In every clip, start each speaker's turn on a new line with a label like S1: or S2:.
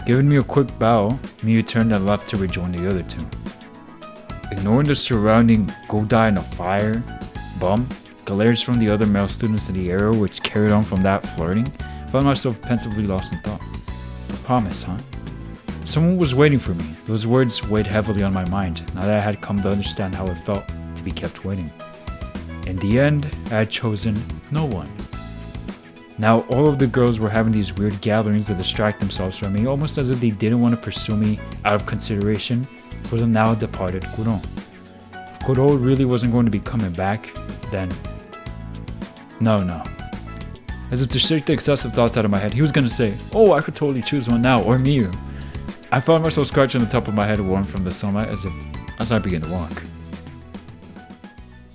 S1: Giving me a quick bow, Miyu turned and left to rejoin the other two. Ignoring the surrounding "go die in a fire" bum, glares from the other male students in the area which carried on from that flirting, found myself pensively lost in thought. A promise, huh? Someone was waiting for me. Those words weighed heavily on my mind, now that I had come to understand how it felt to be kept waiting. In the end, I had chosen no one. Now all of the girls were having these weird gatherings to distract themselves from me, almost as if they didn't want to pursue me out of consideration for the now departed Kuro. If Kuro really wasn't going to be coming back, then no. As if to shake the excessive thoughts out of my head, he was going to say, "Oh, I could totally choose one now," or Miyu. I found myself scratching the top of my head warm from the sunlight as I began to walk.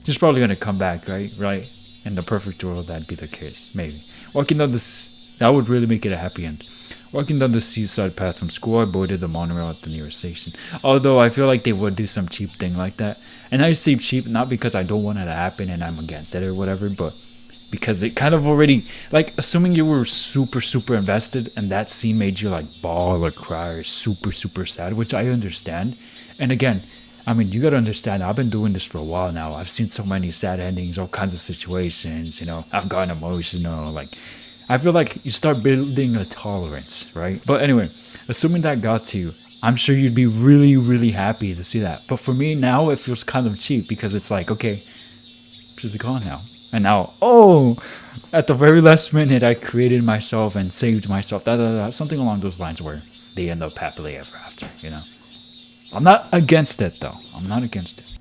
S1: He's probably going to come back, right? In the perfect world, that'd be the case. Maybe. Walking down that would really make it a happy end. Walking down the seaside path from school, I boarded the monorail at the nearest station. Although I feel like they would do some cheap thing like that. And I say cheap not because I don't want it to happen and I'm against it or whatever, but because it kind of already, like, assuming you were super invested and that scene made you like bawl or cry or super sad, which I understand. And again, I mean, you gotta understand, I've been doing this for a while now. I've seen so many sad endings, all kinds of situations, I've gotten emotional, like, I feel like you start building a tolerance, right? But anyway, assuming that got to you, I'm sure you'd be really happy to see that. But for me now, it feels kind of cheap because it's like, okay, she's gone now. And now, at the very last minute, I created myself and saved myself, something along those lines where they end up happily ever after, I'm not against it, though. I'm not against it.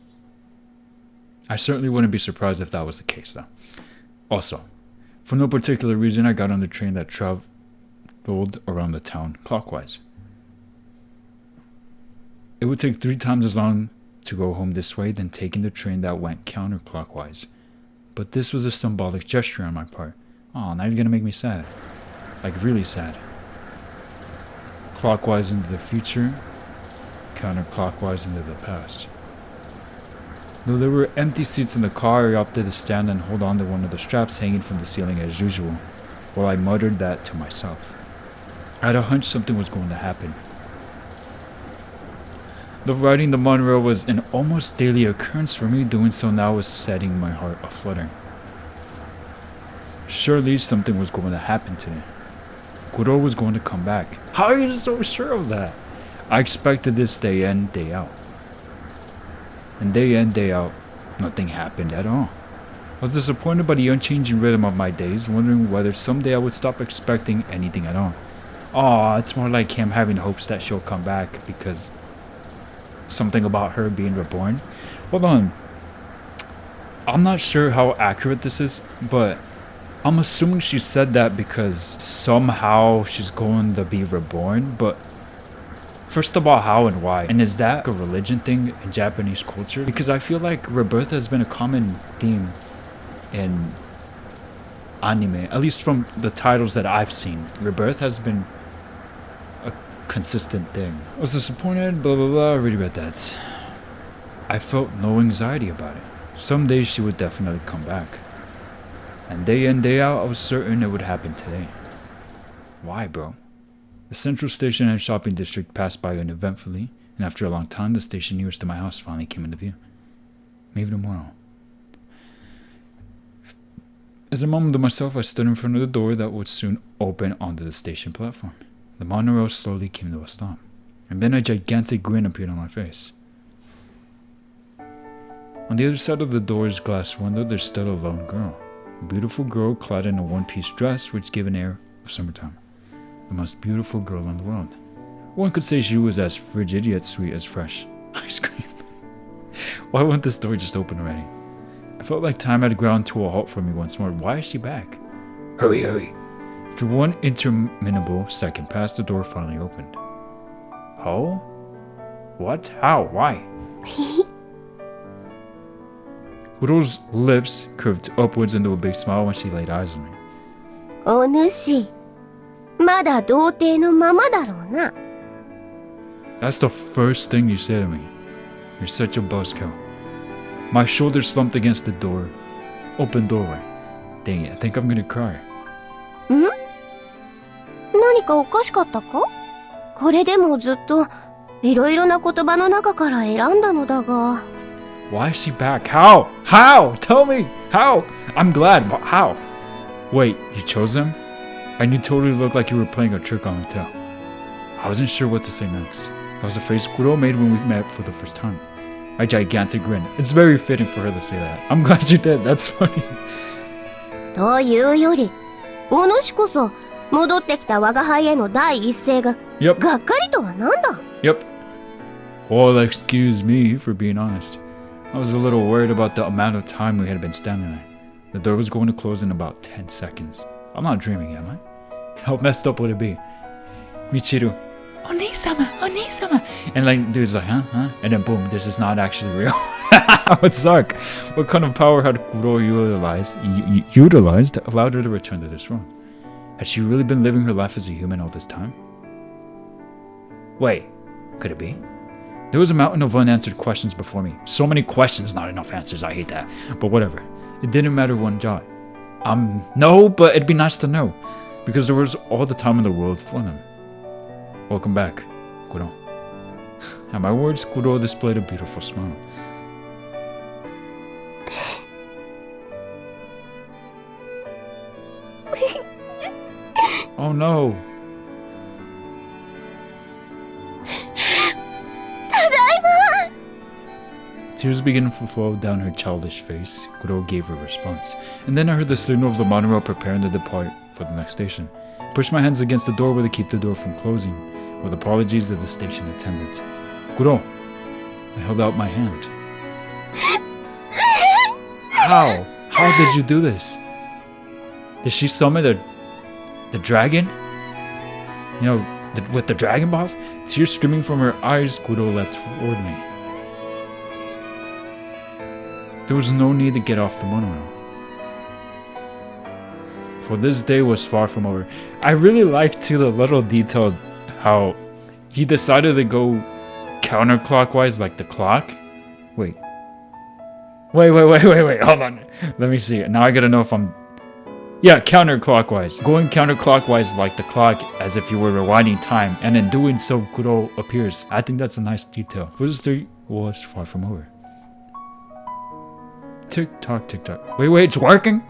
S1: I certainly wouldn't be surprised if that was the case, though. Also, for no particular reason, I got on the train that traveled around the town clockwise. It would take 3 times as long to go home this way than taking the train that went counterclockwise. But this was a symbolic gesture on my part. Oh, now you're gonna make me sad. Like, really sad. Clockwise into the future, counterclockwise into the past. Though there were empty seats in the car, I opted to stand and hold on to one of the straps hanging from the ceiling as usual, while I muttered that to myself. I had a hunch something was going to happen. Though riding the monorail was an almost daily occurrence for me, doing so now was setting my heart aflutter. Surely something was going to happen today. Kuro was going to come back. How are you so sure of that? I expected this day in, day out. And day in, day out, nothing happened at all. I was disappointed by the unchanging rhythm of my days, wondering whether someday I would stop expecting anything at all. It's more like him having hopes that she'll come back because something about her being reborn. Hold on. I'm not sure how accurate this is, but I'm assuming she said that because somehow she's going to be reborn, but first of all, how and why? And is that a religion thing in Japanese culture? Because I feel like rebirth has been a common theme in anime, at least from the titles that I've seen. Rebirth has been a consistent thing. I was disappointed, blah blah blah, I already read that. I felt no anxiety about it. Some days she would definitely come back. And day in, day out, I was certain it would happen today. Why, bro? The central station and shopping district passed by uneventfully, and after a long time, the station nearest to my house finally came into view. Maybe tomorrow. As I mumbled to myself, I stood in front of the door that would soon open onto the station platform. The monorail slowly came to a stop, and then a gigantic grin appeared on my face. On the other side of the door's glass window, there stood a lone girl. A beautiful girl clad in a one-piece dress which gave an air of summertime. The most beautiful girl in the world. One could say she was as frigid yet sweet as fresh ice cream. Why won't this door just open already? I felt like time had ground to a halt for me once more. Why is she back? Hurry, hurry. After one interminable second passed, the door finally opened. Oh? What? How? Why? Kuro's lips curved upwards into a big smile when she laid eyes on me.
S2: お主、まだ童貞のままだろうな。
S1: That's the first thing you say to me. You're such a buzzkill. My shoulder slumped against the door. Open doorway. Dang it, I think I'm gonna cry.
S2: 何かおかしかったか？これでもずっといろいろな言葉の中から選んだのだが。
S1: Why is she back? How? How? Tell me! How? I'm glad, but how? Wait, you chose them? And you totally looked like you were playing a trick on me too. I wasn't sure what to say next. That was the phrase Kuro made when we met for the first time. A gigantic grin. It's very fitting for her to say that. I'm glad you did. That's funny.
S2: というより、お主こそ戻ってきた我が輩への第一声が、
S1: Yep.
S2: がっかりとはなんだ?
S1: Yep. Well, excuse me for being honest. I was a little worried about the amount of time we had been standing there. The door was going to close in about 10 seconds. I'm not dreaming, am I? How messed up would it be? Michiru. Oni-sama, Oni-sama. And like, dude's like, huh? And then boom, this is not actually real. That would suck. What kind of power had Kuro utilized allowed her to return to this room? Had she really been living her life as a human all this time? Wait, could it be? There was a mountain of unanswered questions before me. So many questions, not enough answers. I hate that. But whatever. It didn't matter one jot. No, but it'd be nice to know. Because there was all the time in the world for them. Welcome back, Kuro. At my words, Kuro displayed a beautiful smile. Oh no. Tears began to flow down her childish face. Kuro gave her response. And then I heard the signal of the monorail preparing to depart for the next station. I pushed my hands against the doorway to keep the door from closing, with apologies to the station attendant. Kuro, I held out my hand. How? How did you do this? Did she summon the dragon? You know, with the dragon boss? Tears streaming from her eyes, Kuro leapt toward me. There was no need to get off the monorail. For this day was far from over. I really liked too the little detail how he decided to go counterclockwise like the clock. Wait, hold on. Let me see. Now I gotta know if I'm... Yeah, counterclockwise. Going counterclockwise like the clock as if you were rewinding time, and in doing so, Kuro appears. I think that's a nice detail. For this day was far from over. Tick tock, tick tock. Wait, it's working?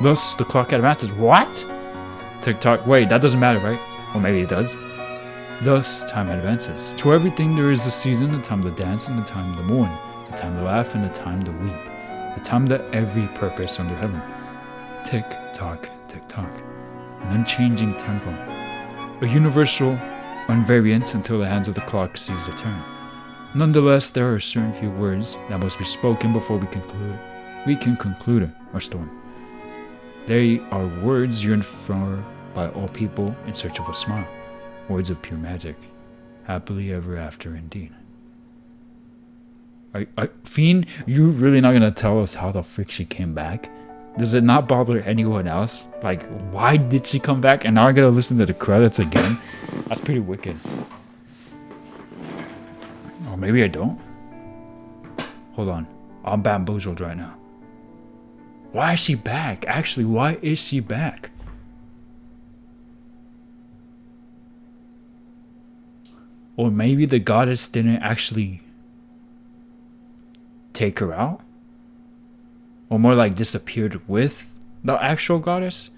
S1: Thus, the clock advances. What? Tick tock. Wait, that doesn't matter, right? Or maybe it does. Thus, time advances. To everything there is a season, a time to dance, and a time to mourn, a time to laugh, and a time to weep, a time to every purpose under heaven. Tick tock, tick tock. An unchanging tempo. A universal invariant until the hands of the clock cease to turn. Nonetheless, there are certain few words that must be spoken before we can conclude our story. They are words yearned for by all people in search of a smile. Words of pure magic. Happily ever after indeed. Fiend, you really not gonna tell us how the frick she came back? Does it not bother anyone else? Like, why did she come back? And now I gotta listen to the credits again? That's pretty wicked. Or maybe I don't? Hold on. I'm bamboozled right now. Why is she back? Actually, why is she back? Or maybe the goddess didn't actually take her out? Or more like disappeared with the actual goddess?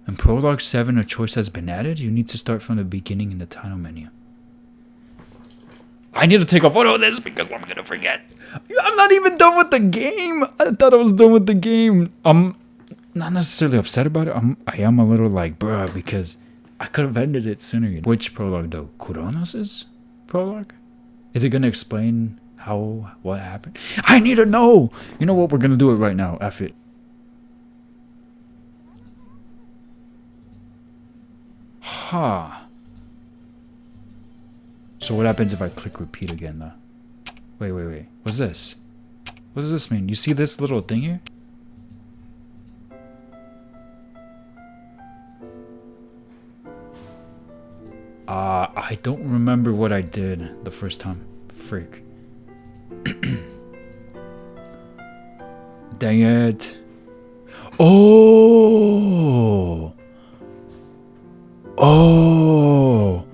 S1: In Prologue 7, a choice has been added. You need to start from the beginning in the title menu. I need to take a photo of this because I'm gonna forget. I'm not even done with the game. I thought I was done with the game. I'm not necessarily upset about it. I am a little like, bruh, because I could have ended it sooner. Which prologue though? Kuronos' prologue? Is it gonna explain what happened? I need to know. You know what? We're gonna do it right now. F it. Huh. So what happens if I click repeat again though? Wait. What's this? What does this mean? You see this little thing here? I don't remember what I did the first time. Freak. Dang it. Oh! Oh!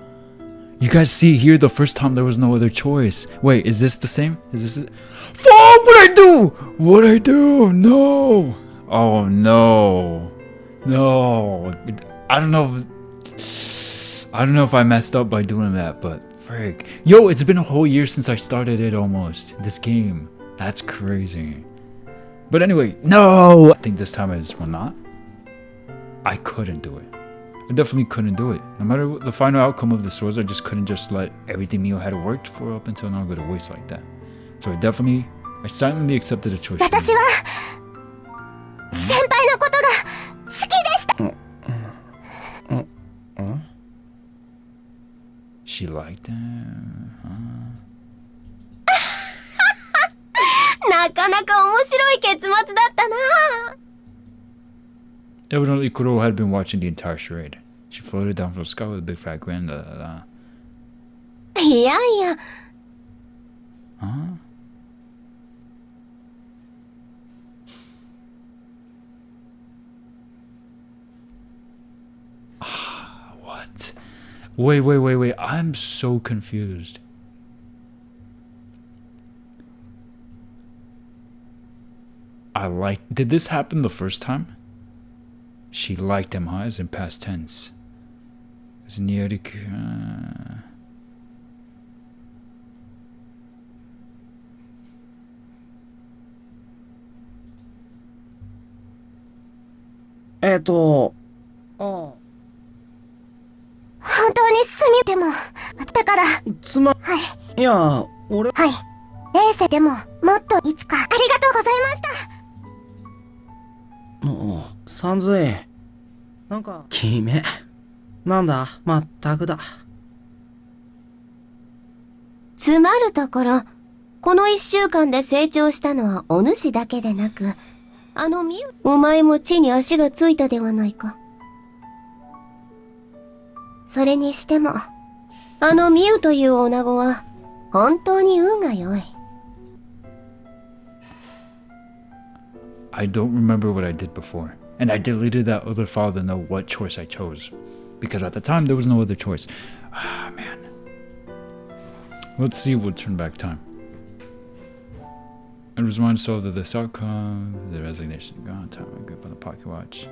S1: You guys see here, the first time there was no other choice. Wait, is this the same? Is this it? Fuck! What'd I do? What'd I do? No! Oh no. No. I don't know if I messed up by doing that, but frick. Yo, it's been a whole year since I started it almost. This game. That's crazy. But anyway, no! I think this time I just will not. I couldn't do it. I definitely couldn't do it. No matter what the final outcome of the swords, I just couldn't just let everything Mio had worked for up until now go to waste like that. So I silently accepted the choice.
S2: 私は先輩のことが好きでした。
S1: She liked him, huh?
S2: なかなか面白い結末だったな。
S1: Evidently, Kuro had been watching the entire charade. She floated down from the sky with a big fat grin.
S2: いやいや。
S1: Huh? What? Wait. I'm so confused. Did this happen the first time? She liked him, huh? As in past tense. As in
S2: 本当にすみてもだからはい
S3: いや俺
S2: はい冷静でももっといつかありがとうございました。
S3: もうさんずいなんか君なんだまったくだ。
S2: つまるところこの1週間で成長したのはお主だけでなくお前も地に足がついたではないか。それにしてもミウという女子は本当に運が良い。
S1: I don't remember what I did before, and I deleted that other file to know what choice I chose, because at the time there was no other choice. Ah, man. Let's see what turn back time. I was reminded so of this outcome, the resignation gone, time I grip on the pocket watch.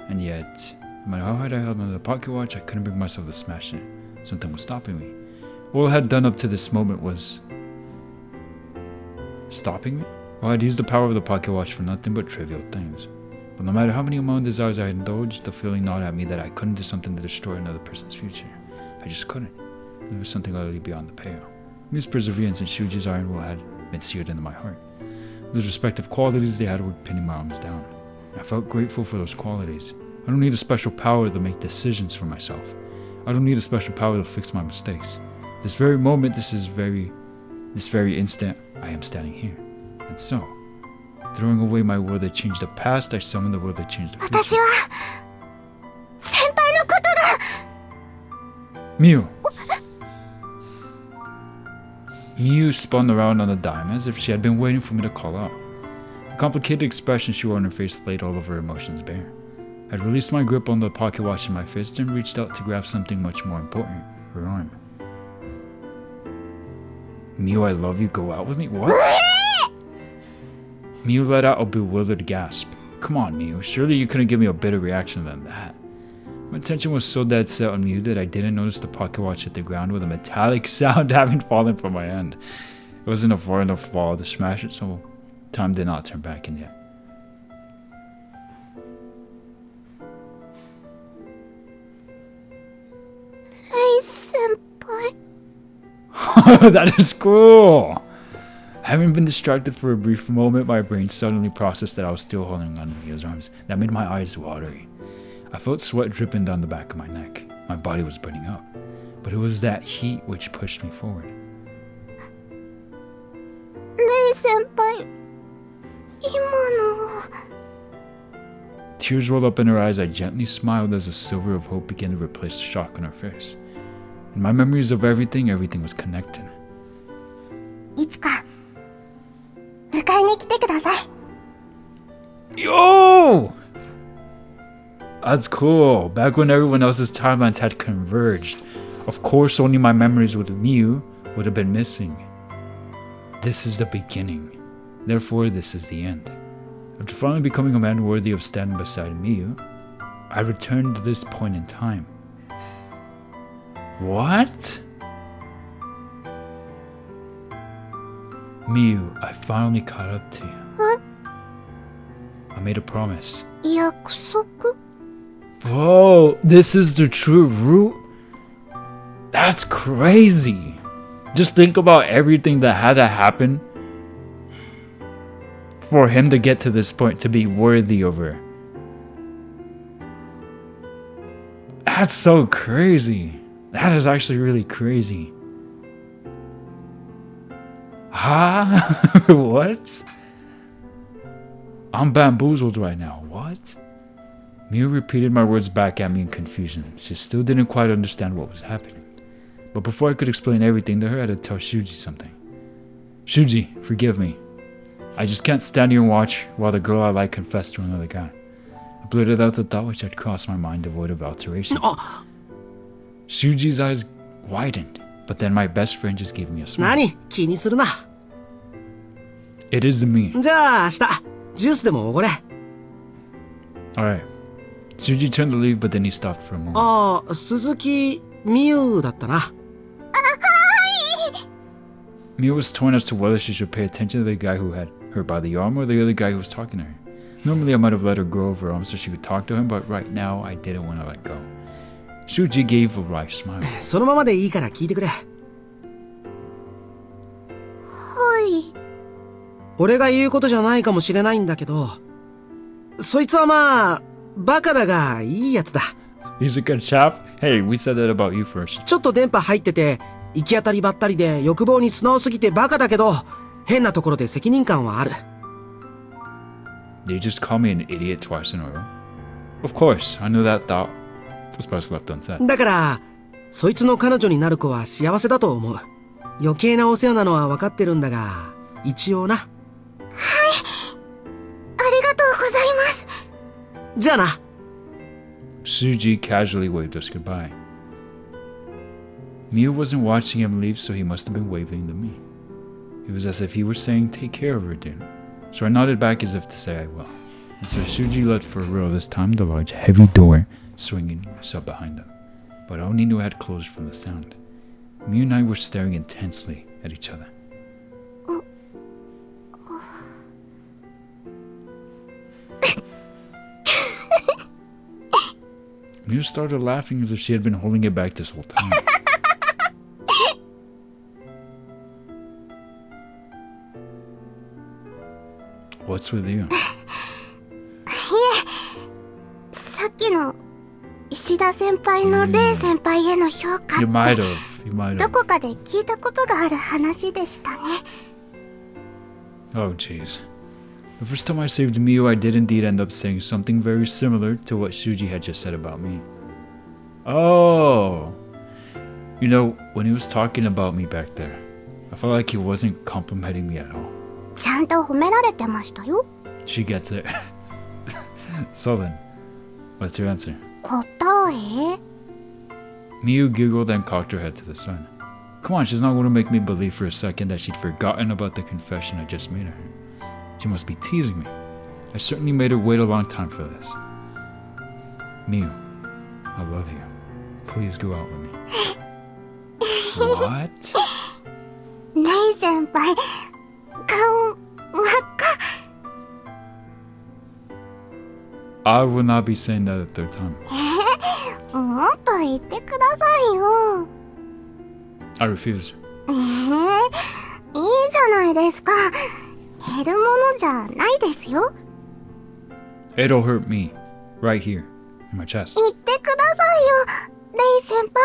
S1: And yet, no matter how hard I held onto the pocket watch, I couldn't bring myself to smash it. Something was stopping me. All I had done up to this moment was stopping me? Well, I'd used the power of the pocket watch for nothing but trivial things. But no matter how many of my own desires I had indulged, the feeling gnawed at me that I couldn't do something to destroy another person's future. I just couldn't. There was something utterly beyond the pale. Miu's perseverance and Shuji's iron will had been seared into my heart. Those respective qualities, they had worked pinning my arms down. I felt grateful for those qualities. I don't need a special power to make decisions for myself. I don't need a special power to fix my mistakes. This very moment, this very instant, I am standing here. And so, throwing away my will that changed the past, I summoned the will that changed the future.
S2: 私は先輩のことが
S1: Miu! Miu spun around on a dime as if she had been waiting for me to call out. The complicated expression she wore on her face laid all of her emotions bare. I had released my grip on the pocket watch in my fist and reached out to grab something much more important, her arm. Miu, I love you, go out with me? What? Miu let out a bewildered gasp. Come on, Miu, surely you couldn't give me a better reaction than that. My attention was so dead set on Miu that I didn't notice the pocket watch hit the ground with a metallic sound having fallen from my hand. It wasn't a far enough fall to smash it, so time did not turn back in yet.
S2: Hey, senpai.
S1: That is cool! Having been distracted for a brief moment, my brain suddenly processed that I was still holding on to Miu's arms. That made my eyes watery. I felt sweat dripping down the back of my neck. My body was burning up. But it was that heat which pushed me forward.
S2: ねえ先輩今のは
S1: Tears rolled up in her eyes. I gently smiled as a silver of hope began to replace the shock on her face. In my memories of everything was connected.
S2: いつか迎えに来てください。
S1: Yo! Oh! That's cool. Back when everyone else's timelines had converged, of course only my memories with Miu would have been missing. This is the beginning. Therefore, this is the end. After finally becoming a man worthy of standing beside Miu, I returned to this point in time. What? Miu, I finally caught up to you.
S2: Huh?
S1: I made a promise.
S2: 約束?
S1: Whoa, this is the true root? That's crazy. Just think about everything that had to happen for him to get to this point, to be worthy of her. That's so crazy. That is actually really crazy. Huh? What? I'm bamboozled right now. What? Miu repeated my words back at me in confusion. She still didn't quite understand what was happening. But before I could explain everything to her, I had to tell Shuji something. Shuji, forgive me. I just can't stand here and watch while the girl I like confessed to another guy. I blurted out the thought which had crossed my mind devoid of alteration. Shuji's eyes widened, but then my best friend just gave me a smile.
S3: 何気にするな。
S1: It isn't me.
S3: じゃあ明日、ジュースでもおごれ。
S1: Alright. Shuji turned to leave, but then he stopped for a moment.
S3: ああ、鈴木みゆだったな。
S1: Miu was torn as to whether she should pay attention to the guy who had her by the arm or the other guy who was talking to her. Normally I might have let her go over her arm so she could talk to him, but right now I didn't want to let go. Shuji gave a wry smile.
S3: そのままでいいから聞いてくれ。
S2: はい。
S3: 俺が言うことじゃないかもしれないんだけど、そいつはまあ、バカだがいいやつだ。
S1: He's a good chap? Hey, we said that about you first.
S3: ちょっと電波入ってて、行き当たりばったりで欲望に素直すぎてバカだけど、変なところで責任感はある。
S1: Did you just call me an idiot twice in a row? Of course, I knew that thought was best left unsaid.
S3: だから、そいつの彼女になる子は幸せだと思う。余計なお世話なのは分かってるんだが、一応な。はい。
S2: ありがとうございます。
S3: じゃあな。
S1: Shuji casually waved us goodbye. Miu wasn't watching him leave, so he must have been waving to me. It was as if he were saying, take care of her, dude. So I nodded back as if to say I will. And so Shuji left for real, this time the large heavy door swinging shut behind them. But I only knew it had closed from the sound. Miu and I were staring intensely at each other. Miu started laughing as if she had been holding it back this whole time. What's with you?
S2: さっきの石田先輩のレイ先輩への評価って
S1: You might have. You might
S2: ど
S1: have.
S2: こかで聞いたことがある話でしたね。
S1: Oh, jeez. The first time I saved Miu, I did indeed end up saying something very similar to what Shuji had just said about me. Oh! You know, when he was talking about me back there, I felt like he wasn't complimenting me at all.
S2: ちゃんと褒められてましたよ。
S1: She gets it. So then, what's your answer?
S2: 答え
S1: Miu giggled and cocked her head to the side. Come on, she's not going to make me believe for a second that she'd forgotten about the confession I just made her. She must be teasing me. I certainly made her wait a long time for this. Miu, I love you. Please go out with me. What?
S2: レイ先輩、顔真っ赤。
S1: I will not be saying that a third time.
S2: もっと言ってくださいよ。
S1: I refuse.
S2: いいじゃないですか。減るものじゃないですよ。
S1: It'll hurt me. Right here. In my chest.
S2: 言ってくださいよ、レイ先輩。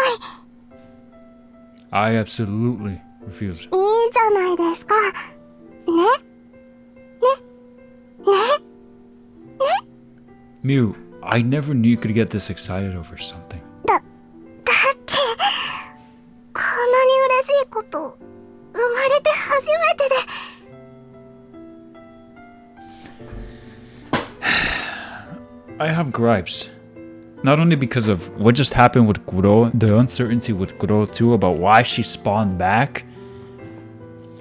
S1: I absolutely refuse.
S2: いいじゃないですか。ね。
S1: Miu, I never knew you could get this excited over something.
S2: だって、こんなに嬉しいこと、生まれて初めてで。
S1: I have gripes. Not only because of what just happened with Kuro, the uncertainty with Kuro too about why she spawned back.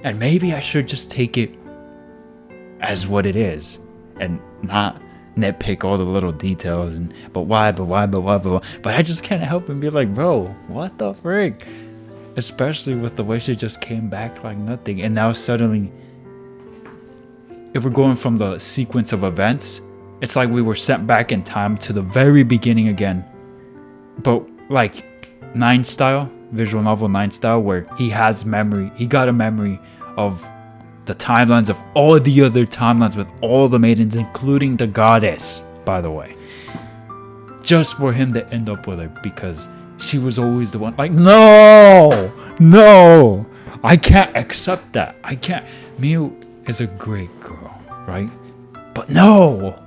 S1: And maybe I should just take it as what it is and not nitpick all the little details and but why. But I just can't help and be like, bro, what the frick? Especially with the way she just came back like nothing. And now suddenly, if we're going from the sequence of events, it's like we were sent back in time to the very beginning again. But like 9 style, visual novel 9 style, where he has memory. He got a memory of the timelines of all the other timelines with all the maidens, including the goddess, by the way. Just for him to end up with her because she was always the one. Like, no! I can't accept that. I can't. Miu is a great girl, right? But no!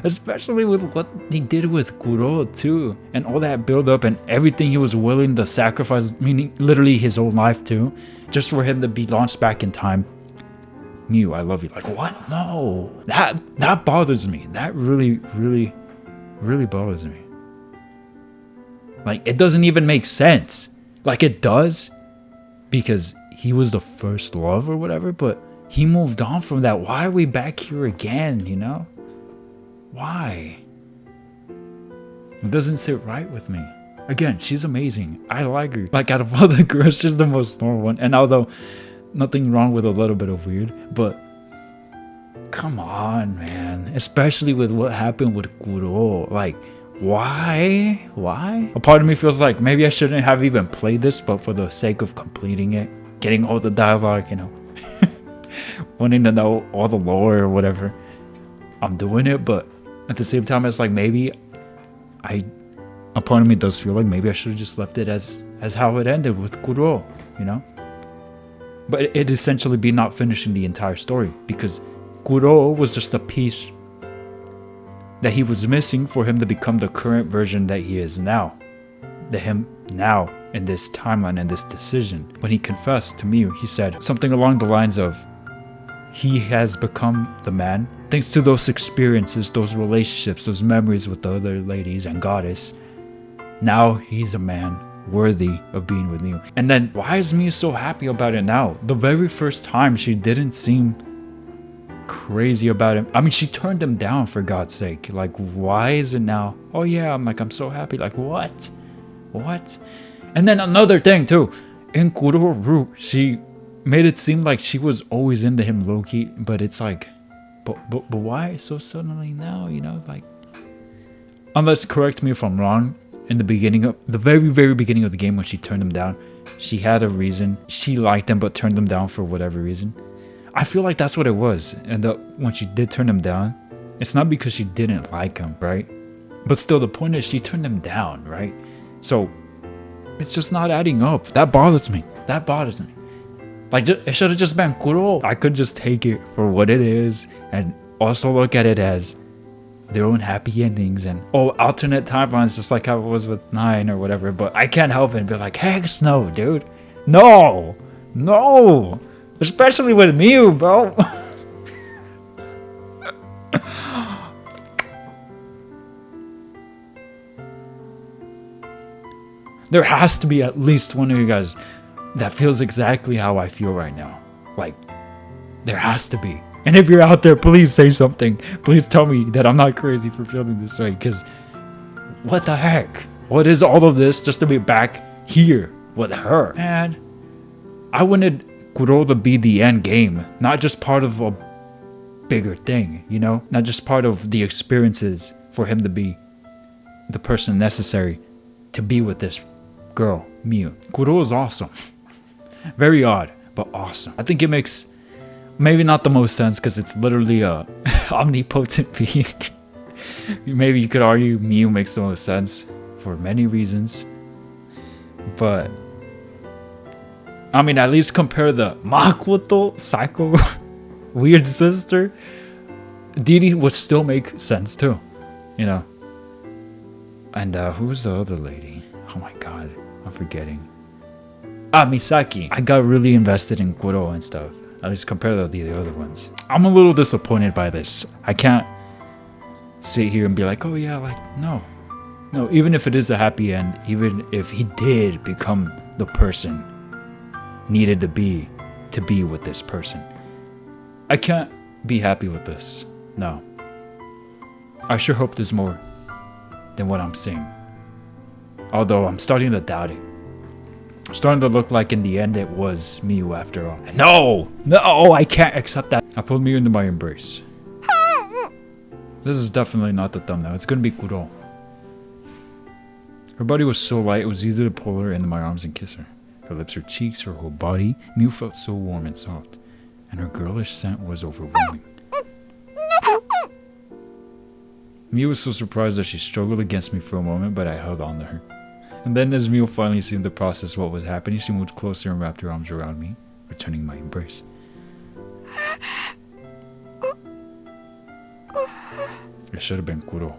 S1: Especially with what he did with Kuro too. And all that build up and everything he was willing to sacrifice, meaning literally his whole life too, just for him to be launched back in time. Miu, I love you. Like, what? No. That bothers me. That really bothers me. Like, it doesn't even make sense. Like, it does because he was the first love or whatever, but he moved on from that. Why are we back here again, you know? Why? It doesn't sit right with me. Again, she's amazing. I like her. Like, out of all the girls, she's the most normal one. And although nothing wrong with a little bit of weird, but come on, man. Especially with what happened with Kuro. Like, why? A part of me feels like maybe I shouldn't have even played this, but for the sake of completing it, getting all the dialogue, you know, wanting to know all the lore or whatever, I'm doing it. But at the same time, it's like maybe a part of me does feel like maybe I should have just left it as how it ended with Kuro, you know? But it'd essentially be not finishing the entire story because Kuro was just a piece that he was missing for him to become the current version that he is now. The him now in this timeline and this decision. When he confessed to Miu, he said something along the lines of, he has become the man thanks to those experiences, those relationships, those memories with the other ladies and goddess. Now he's a man worthy of being with Miu. And then why is Miu so happy about it now? The very first time she didn't seem crazy about him. I mean, she turned him down for God's sake. Like, why is it now? Oh yeah, I'm so happy. Like, what? And then another thing too, in Kuro, she made it seem like she was always into him low-key, but it's like, but why so suddenly now, you know? Like, unless, correct me if I'm wrong, in the beginning of the very beginning of the game when she turned him down, she had a reason. She liked him but turned him down for whatever reason. I feel like that's what it was. And when she did turn him down, it's not because she didn't like him, right? But still, the point is she turned him down, right? So it's just not adding up. That bothers me. Like, it should have just been Kuro. I could just take it for what it is and also look at it as their own happy endings and alternate timelines, just like how it was with 9 or whatever. But I can't help it and be like, heck no, dude. No. Especially with Miu, bro. There has to be at least one of you guys that feels exactly how I feel right now. Like, there has to be. And if you're out there, please say something. Please tell me that I'm not crazy for feeling this way. Because what the heck? What is all of this just to be back here with her? Man, I wanted Kuro to be the end game. Not just part of a bigger thing, you know? Not just part of the experiences for him to be the person necessary to be with this girl, Miu. Kuro is awesome. Very odd, but awesome. I think it makes maybe not the most sense because it's literally a omnipotent being. Maybe you could argue Miu makes the most sense for many reasons. But I mean, at least compare the Makoto psycho weird sister. Didi would still make sense too, you know. And who's the other lady? Oh my god, I'm forgetting. Misaki. I got really invested in Kuro and stuff. At least compared to the other ones. I'm a little disappointed by this. I can't sit here and be like, oh yeah, like, no. No, even if it is a happy end, even if he did become the person needed to be with this person, I can't be happy with this. No. I sure hope there's more than what I'm seeing. Although I'm starting to doubt it. I'm starting to look like in the end it was Miyu after all. No! No, I can't accept that. I pulled Miyu into my embrace. This is definitely not the thumbnail. It's gonna be Kuro. Her body was so light, it was easy to pull her into my arms and kiss her. Her lips, her cheeks, her whole body. Miyu felt so warm and soft. And her girlish scent was overwhelming. Miyu was so surprised that she struggled against me for a moment, but I held on to her. And then as Miyu finally seemed to process what was happening, she moved closer and wrapped her arms around me, returning my embrace. It should have been Kuro.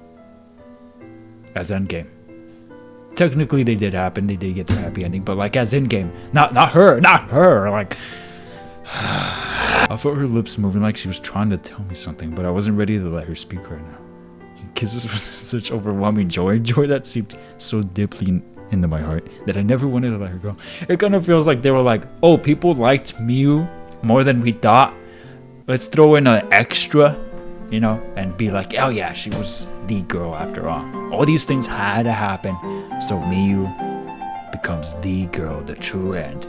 S1: As endgame. Technically they did happen, they did get their happy ending, but like as endgame. Not her, like... I felt her lips moving like she was trying to tell me something, but I wasn't ready to let her speak right now. Kisses with such overwhelming joy that seeped so deeply into my heart that I never wanted to let her go. It kind of feels like they were like, oh, people liked Miyu more than we thought. Let's throw in an extra, you know, and be like, oh yeah, she was the girl after all. All these things had to happen, so Miyu becomes the girl, the true end.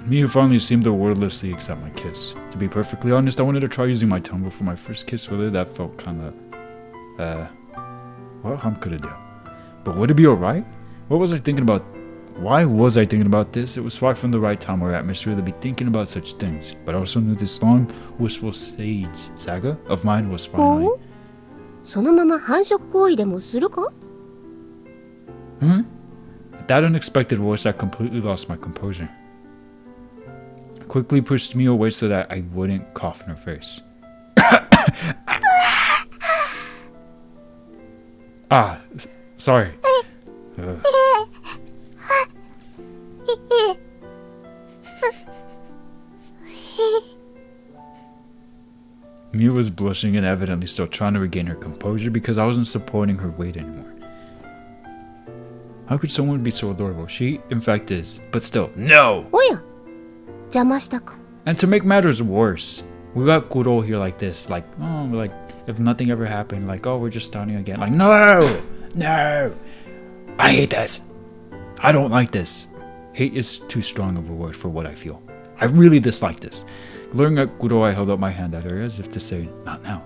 S1: Miyu finally seemed to wordlessly accept my kiss. To be perfectly honest, I wanted to try using my tongue before my first kiss with her. That felt kinda... well, how could I do? But would it be alright? What was I thinking about? Why was I thinking about this? It was far from the right time or atmosphere to be thinking about such things. But I also knew this long, wistful sage saga of mine was finally...
S2: そのまま繁殖行為でもするか?
S1: At that unexpected voice, I completely lost my composure. I quickly pushed me away so that I wouldn't cough in her face. Sorry. Miyu was blushing and evidently still trying to regain her composure because I wasn't supporting her weight anymore. How could someone be so adorable? She, in fact, is. But still, no!
S2: おや、邪魔したか?
S1: And to make matters worse, we got Kuro here like this, like, oh, like, if nothing ever happened, like, oh, we're just starting again. Like, no! No! I hate this! I don't like this. Hate is too strong of a word for what I feel. I really dislike this. Glaring at Kuro, I held up my hand at her as if to say, not now.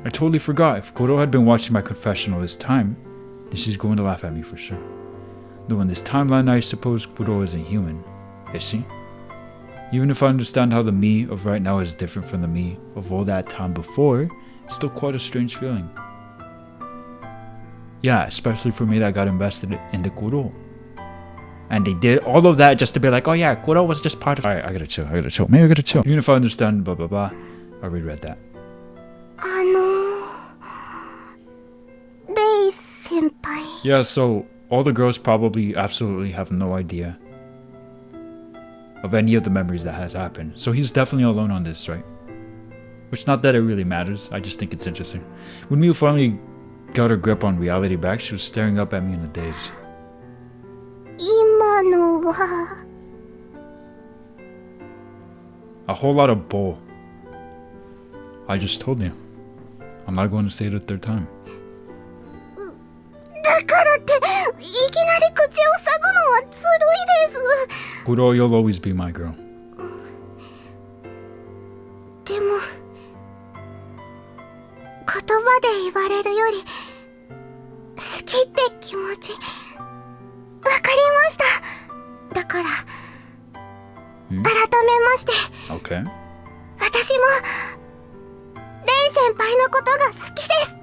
S1: I totally forgot. If Kuro had been watching my confessional this time, then she's going to laugh at me for sure. Though in this timeline, I suppose Kuro isn't human, is she? Even if I understand how the me of right now is different from the me of all that time before, it's still quite a strange feeling. Yeah, especially for me that got invested in the Kuro. And they did all of that just to be like, oh yeah, Kuro was just part of... Alright, I gotta chill. Maybe I gotta chill. Even if I understand blah blah blah, I reread that.
S2: レイ先輩.
S1: Yeah, so all the girls probably absolutely have no idea of any of the memories that has happened. So he's definitely alone on this, right? Which, not that it really matters, I just think it's interesting. When Miyu finally got her grip on reality back, she was staring up at me in a daze.
S2: 今のは...
S1: A whole lot of bull. I just told you. I'm not going to say it a third time.
S2: だからっていきなり口を塞ぐのはずるいです。
S1: Kuro, you'll always be my girl.
S2: でも言葉で言われるより好きって気持ちわかりました。だから改めまして、
S1: Okay.
S2: 私もレイ先輩のことが好きです。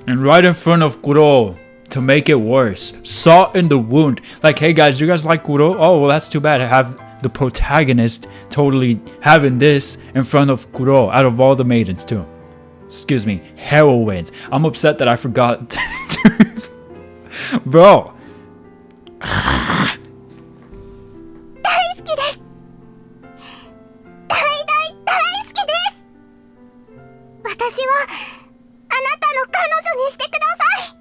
S1: And right in front of Kuro, to make it worse, salt in the wound. Like, hey guys, you guys like Kuro? Oh, well, that's too bad. I have the protagonist totally having this in front of Kuro, out of all the maidens too. excuse me, heroines. I'm upset that I forgot. Bro.
S2: 大好きです。大大大好きです。私をあなたの彼女にしてください。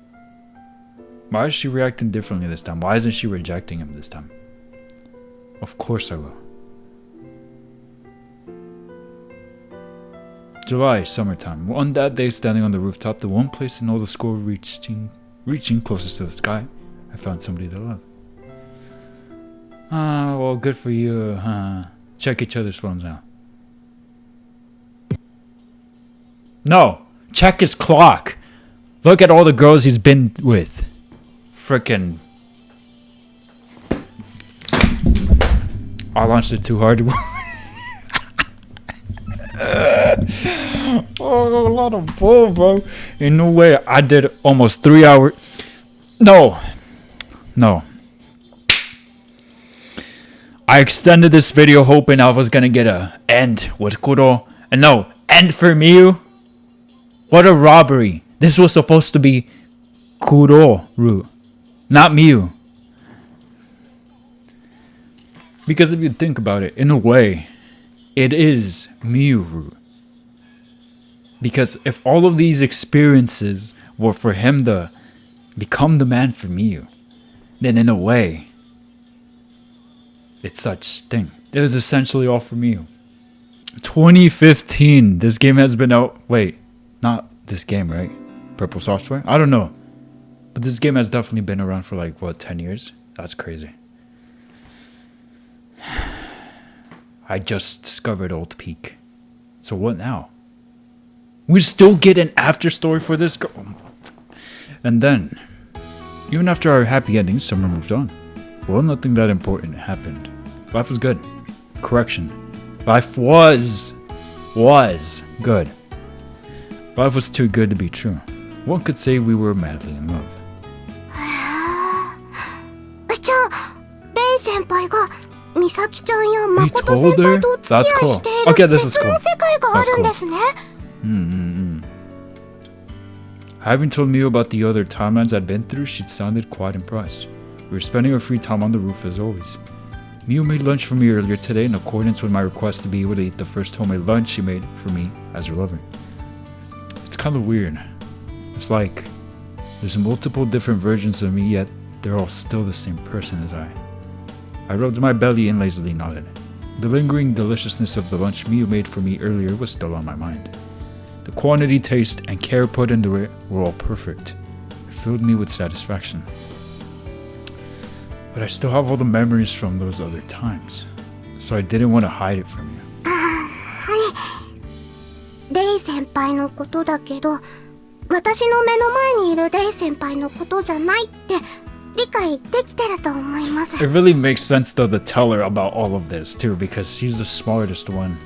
S1: Why is she reacting differently this time? Why isn't she rejecting him this time? Of course I will. July, summertime. On that day, standing on the rooftop, the one place in all the school reaching closest to the sky, I found somebody to love. Ah, well, good for you, huh? Check each other's phones now. No! Check his clock! Look at all the girls he's been with. Frickin'. I launched it too hard. Oh, a lot of bull, bro. In no way. I did almost 3 hours. No. I extended this video hoping I was gonna get a end with Kuro. And no, end for Miyu? What a robbery. This was supposed to be Kuro route, not Miyu. Because if you think about it, in a way, it is Miyu route. Because if all of these experiences were for him to become the man for Miyu, then in a way, it's such thing. It was essentially all for Miyu. 2015. This game has been out. Wait, not this game, right? Purple Software? I don't know. But this game has definitely been around for like, what, 10 years? That's crazy. I just discovered Old Peak. So what now? We still get an after story for this girl. And then, even after our happy ending, summer moved on. Well, nothing that important happened. Life was good. Correction. Life was good. Life was too good to be true. One could say we were madly in love.
S2: じゃあ、レイ先輩が美咲ちゃんや誠先輩とお付き合いしている別の世界があるんですね。
S1: Having told Miyu about the other timelines I'd been through, she'd sounded quite impressed. We were spending our free time on the roof as always. Miyu made lunch for me earlier today in accordance with my request to be able to eat the first homemade lunch she made for me as her lover. It's kind of weird. It's like there's multiple different versions of me, yet they're all still the same person as I. I rubbed my belly and lazily nodded. The lingering deliciousness of the lunch Miyu made for me earlier was still on my mind. The quantity, taste, and care put into it were all perfect. It filled me with satisfaction. But I still have all the memories from those other times, so I didn't want to hide it from you.
S2: はい。レイ先輩のことだけど、私の目の前にいるレイ先輩のことじゃないって理解できてると思います。
S1: It really makes sense though to tell her about all of this too, because she's the smartest one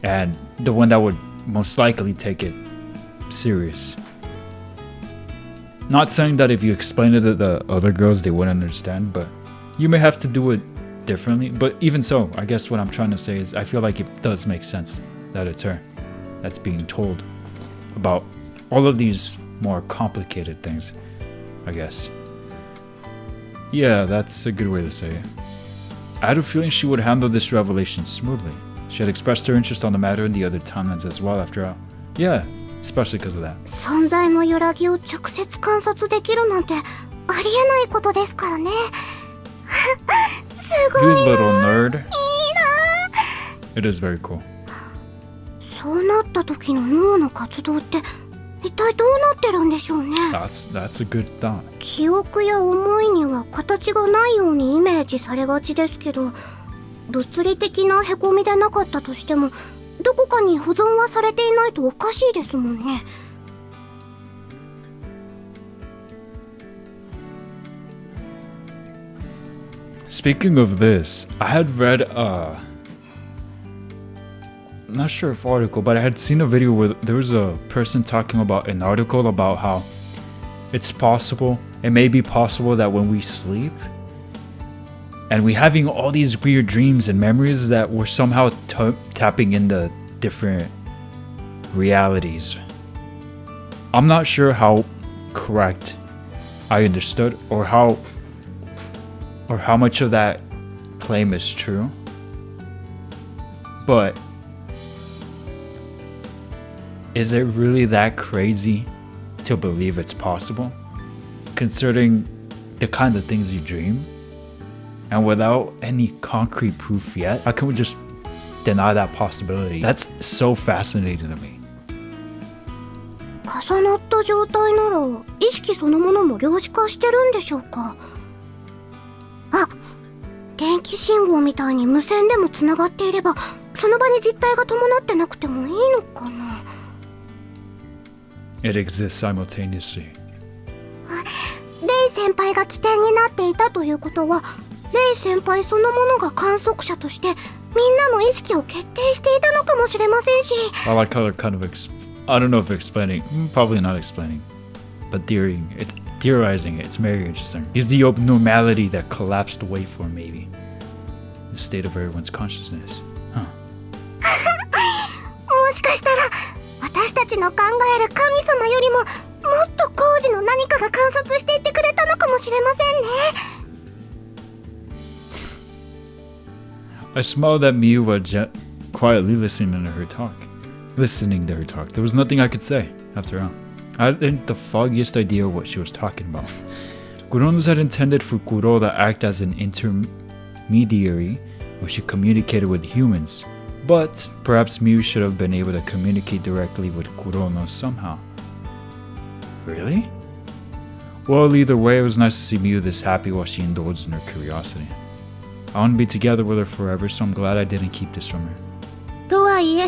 S1: and the one that would most likely take it serious. Not saying that if you explain it to the other girls they wouldn't understand, but you may have to do it differently. But even so, I guess what I'm trying to say is I feel like it does make sense that it's her that's being told about all of these more complicated things, I guess. Yeah, that's a good way to say it. I had a feeling she would handle this revelation smoothly. She had expressed her interest on the matter in the other timelines as well after all. Yeah, especially because of that.
S2: 存在の揺らぎを直接観察できるなんてありえないことですからね。すごいな。
S1: You little nerd.
S2: いいな。
S1: It is very cool.
S2: そうなった時の脳の活動って一体どうなってるんでしょうね。
S1: That's a good thought.
S2: 記憶や思いには形がないようにイメージされがちですけど、物理的なへこみでなかったとしてもどこかに保存はされていないとおかしいですもんね。
S1: Speaking of this, I had read I'm not sure if article, but I had seen a video where there was a person talking about an article about how it's possible, it may be possible that when we sleep and we having all these weird dreams and memories that we're somehow tapping into different realities I'm not sure how correct I understood or how much of that claim is true. But is it really that crazy to believe it's possible? Considering the kind of things you dream? And without any concrete proof yet, how can we just deny that possibility? That's so fascinating to me.
S2: 重なった状態なら意識そのものも量子化してるんでしょうか。あ、電気信号みたいに無線でもつながっていればその場に実体が伴ってなくてもいいのかな。
S1: It exists simultaneously.
S2: レイ先輩が起点になっていたということはレイ先輩そのものが観測者としてみんなの意識を決定していたのかもしれませんし。
S1: I like how they're kind of I don't know if explaining, probably not explaining, but theorizing it. It's very interesting. Is the abnormality that collapsed away for maybe the state of everyone's consciousness? Huh.
S2: もしかしたら私たちの考える神様よりももっと工事の何かが観察していてくれたのかもしれませんね。
S1: I smiled at Miu while quietly listening to her talk. There was nothing I could say, after all. I hadn't the foggiest idea what she was talking about. Kuronos had intended for Kuro to act as an intermediary where she communicated with humans, but perhaps Miu should have been able to communicate directly with Kurono somehow. Really? Well, either way, it was nice to see Miu this happy while she indulged in her curiosity. I want to be together with her forever, so I'm glad I didn't keep this from her.
S4: とはいえ、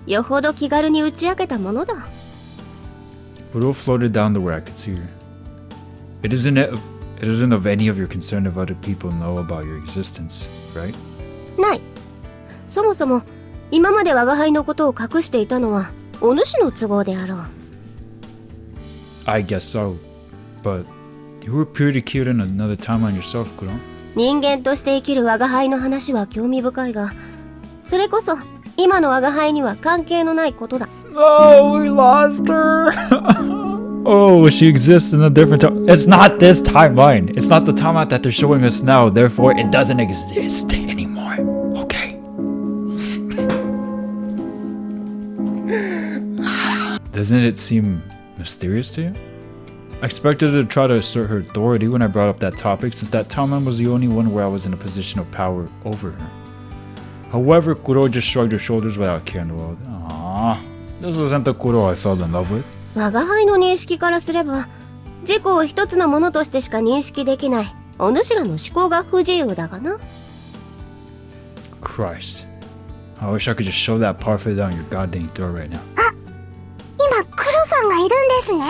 S4: よほど気軽に打ち明けたものだ。
S1: Kuro floated down to where I could see her. It isn't of any of your concern if other people know about your existence, right?
S4: ない。そもそも今まで我が輩のことを隠していたのはお主の都合であろう。
S1: I guess so, but you were pretty cute in another timeline yourself, Kuro.
S4: 人間として生きる我が輩の話は興味深いが、それこそ今の我が輩には関係のないことだ。
S1: Oh, we lost her! Oh, she exists in a different time. It's not this timeline. It's not the timeline that they're showing us now. Therefore, it doesn't exist anymore. Okay. Doesn't it seem mysterious to you? I expected her to try to assert her authority when I brought up that topic, since that timeline was the only one where I was in a position of power over her. However, Kuro just shrugged her shoulders without care in the world. Aww, this isn't the Kuro I fell in love with.
S4: 我が輩の認識からすれば、自己を一つのものとしてしか認識できないお主らの思考が不自由だがな。
S1: Christ. I wish I could just shove that parfait down your goddamn throat right now.
S2: 今クロさんがいるんですね。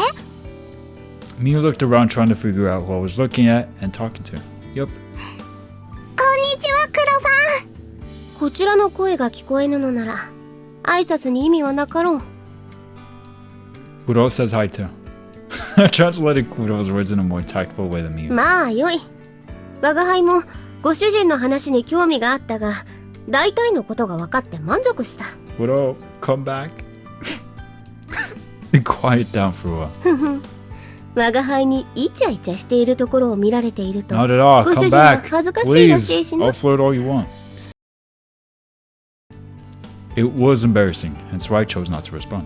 S1: Miu looked around trying to figure out who I was looking at and talking to. Yup.
S2: こんにちは、クロさん。
S4: こちらの声が聞こえぬのなら、挨拶に意味はなかろう。
S1: Kuro says hi too. I translated Kuro's words in a more tactful way than Miu.
S4: まあよい。我が輩もご主人の話に興味があったが、大体のことが分かって満足した。
S1: Kuro, come back. Quiet down for a while.
S4: 我が輩にイチャイチャしているところを見られていると、
S1: Not at all.
S4: ご主
S1: Come
S4: 人は
S1: back.
S4: 恥ずかしいらしい
S1: Please.
S4: しな。
S1: I'll flirt all you want. It was embarrassing, hence why I chose not to respond.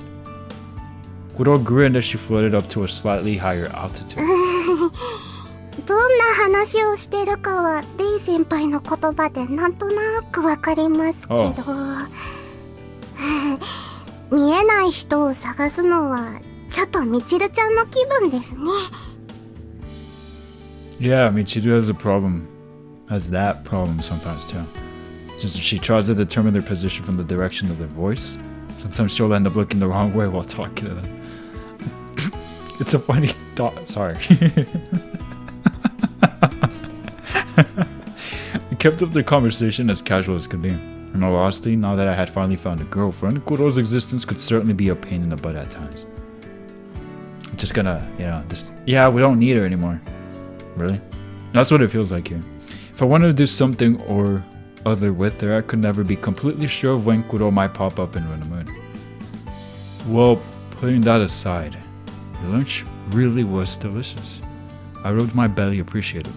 S1: Kuro grinned as she floated up to a slightly higher altitude.
S2: どんな話をしてるかはレイ先輩の言葉でなんとなくわかりますけど、見えない人を探すのはちょっとみちるちゃんの気分ですね。
S1: Yeah, Michiru has that problem sometimes too. Since she tries to determine their position from the direction of their voice, sometimes she'll end up looking the wrong way while talking to them. It's a funny thought, sorry. I kept up the conversation as casual as could be. In all honesty, now that I had finally found a girlfriend, Kuro's existence could certainly be a pain in the butt at times. I'm just gonna, yeah, we don't need her anymore. Really? That's what it feels like here. If I wanted to do something or other with her, I could never be completely sure of when Kuro might pop up and run a moon. Well, putting that aside, Your lunch really was delicious. I rubbed my belly appreciatively.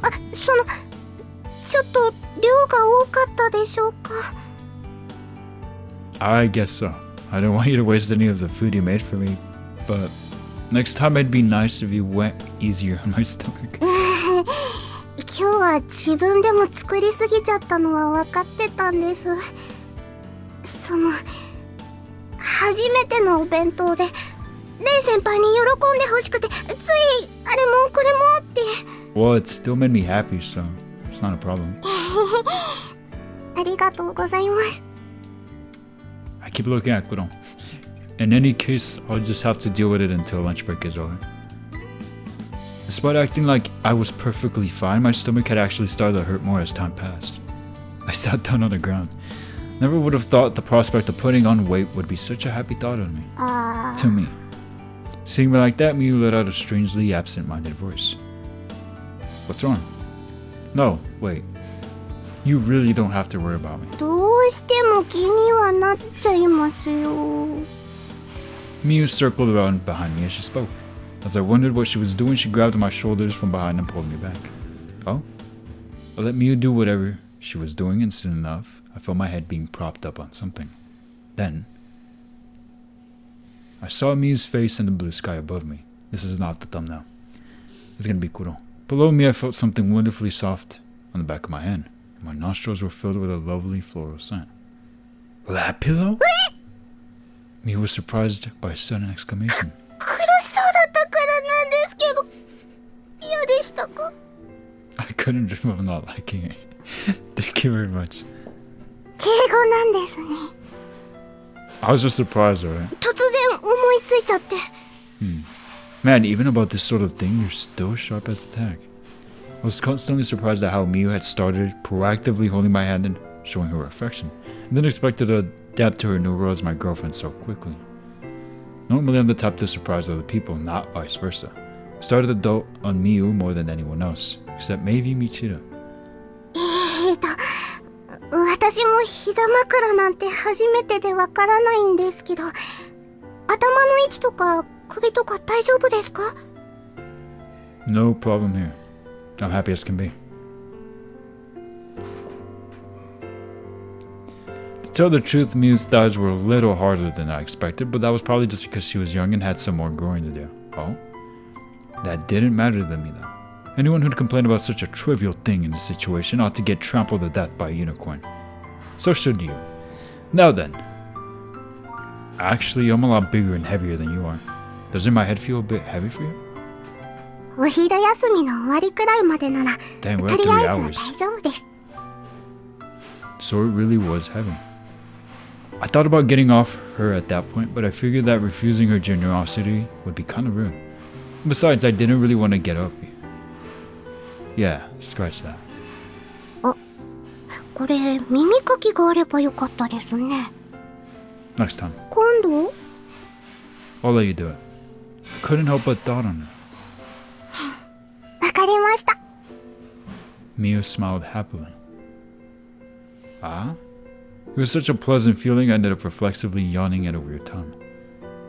S2: ちょっと量が多かったでしょうか。
S1: I guess so. I don't want you to waste any of the food you made for me, but next time it'd be nice if you went easier on my stomach.
S2: 今日は自分でも作りすぎちゃったのは分かってたんです。初めてのお弁当でレイ先輩に喜んでほしくて、ついあれもこれもって。
S1: Well, it still made me happy, so it's not a problem.
S2: ありがとうございます。
S1: I keep looking at Kuro. In any case, I'll just have to deal with it until lunch break is over. Despite acting like I was perfectly fine, my stomach had actually started to hurt more as time passed. I sat down on the ground. Never would have thought the prospect of putting on weight would be such a happy thought on me. To me. Seeing me like that, Miu let out a strangely absent-minded voice. What's wrong? No, wait. You really don't have to worry about me.
S2: どうしても気にはなっちゃいますよ。
S1: Miu circled around behind me as she spoke. As I wondered what she was doing, she grabbed my shoulders from behind and pulled me back. Oh? I let Miu do whatever she was doing, and soon enough, I felt my head being propped up on something. Then, I saw Miu's face in the blue sky above me. This is not the thumbnail. It's gonna be Kuro. Below me, I felt something wonderfully soft on the back of my hand. My nostrils were filled with a lovely floral scent. That pillow? Miu was surprised by a sudden exclamation.
S2: 苦しそうだったからなんですけど、嫌でしたか？
S1: I couldn't dream of not liking it. Thank you very much.
S2: 敬語なんですね。
S1: I was just surprised, alright?
S2: 突然思いついちゃって。
S1: Man, even about this sort of thing, you're still sharp as a tack. I was constantly surprised at how Miu had started proactively holding my hand and showing her affection, and then expected to adapt to her new role as my girlfriend so quickly. Normally I'm the type to surprise other people, not vice versa. I started to dote on Miu more than anyone else, except maybe Michiro.
S2: 私も膝枕なんて初めてでわからないんですけど、頭の位置とか首とか大丈夫ですか？
S1: No problem here. I'm happy as can be. To tell the truth, Miu's thighs were a little harder than I expected, but that was probably just because she was young and had some more growing to do. Oh? That didn't matter to me though. Anyone who'd complain about such a trivial thing in this situation ought to get trampled to death by a unicorn. So should you. Now then. Actually, I'm a lot bigger and heavier than you are. Doesn't my head feel a bit heavy for you?
S2: お昼休みの終わりくらいまでなら、
S1: Dang,
S2: と
S1: we're at
S2: り
S1: 3
S2: あえず
S1: hours.
S2: 大丈夫です。
S1: So it really was heavy. I thought about getting off her at that point, but I figured that refusing her generosity would be kind of rude. Besides, I didn't really want to get up. Yeah, scratch that.
S2: これ耳かきがあればよかったですね。
S1: Next time.
S2: 今度？
S1: I'll let you do it. I couldn't help but thought on it.
S2: わかりました。
S1: Miu smiled happily. Ah? It was such a pleasant feeling I ended up reflexively yawning it over your tongue.